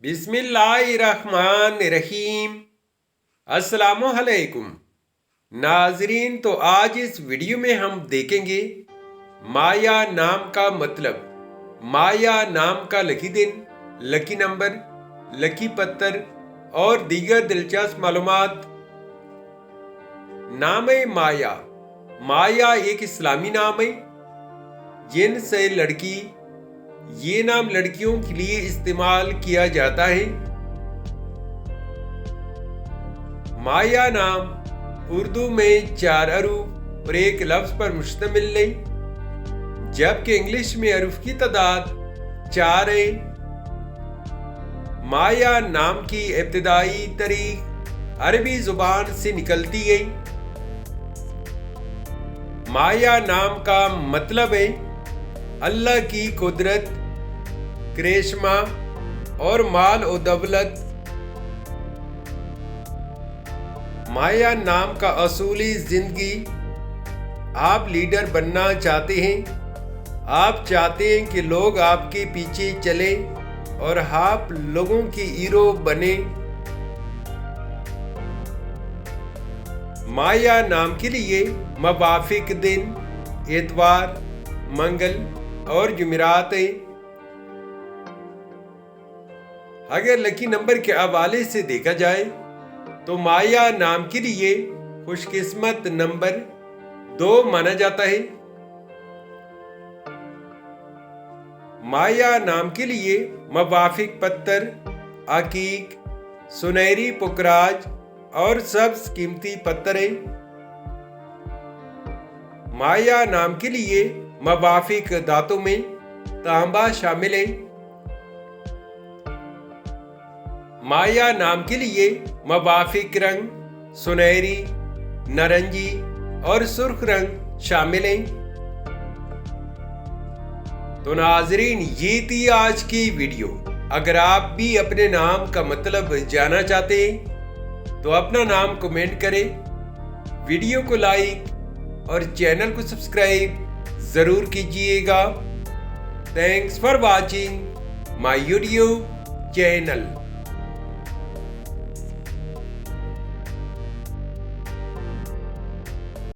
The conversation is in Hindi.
बिस्मिल्लाहिर्रहमानिर्रहीम। अस्सलामुअलैकुम नाजरीन। तो आज इस वीडियो में हम देखेंगे माया नाम का मतलब, माया नाम का लकी दिन, लकी नंबर, लकी पत्थर और दीगर दिलचस्प मालूमात। नाम माया, माया एक इस्लामी नाम है जिनसे लड़की, ये नाम लड़कियों के लिए इस्तेमाल किया जाता है। माया नाम उर्दू में 4 अरूफ और एक लफ्ज पर मुश्तमिल है, जबकि इंग्लिश में अरूफ की तादाद 4 है। माया नाम की इब्तिदाई तारीख अरबी जुबान से निकलती है। माया नाम का मतलब है अल्लाह की कुदरत, करिश्मा और माल और दौलत। माया नाम का असूली जिंदगी, आप लीडर बनना चाहते हैं, आप चाहते हैं कि लोग आपके पीछे चले और आप लोगों की हीरो बने। माया नाम के लिए मवाफिक दिन इतवार, मंगल और जुमेरात है। अगर लकी नंबर के हवाले से देखा जाए तो माया नाम के लिए खुशकिस्मत नंबर 2 माना जाता है। माया नाम के लिए मवाफिक पत्थर अकीक, सुनहरी पुखराज और सब्ज कीमती पत्थर है। माया नाम के लिए मवाफिक धातु में तांबा शामिल है। माया नाम के लिए मवाफिक रंग सुनहरी, नारंगी और सुर्ख रंग शामिल हैं। तो नाजरीन, ये थी आज की वीडियो। अगर आप भी अपने नाम का मतलब जानना चाहते हैं तो अपना नाम कमेंट करें, वीडियो को लाइक और चैनल को सब्सक्राइब जरूर कीजिएगा। Thanks for watching my YouTube channel.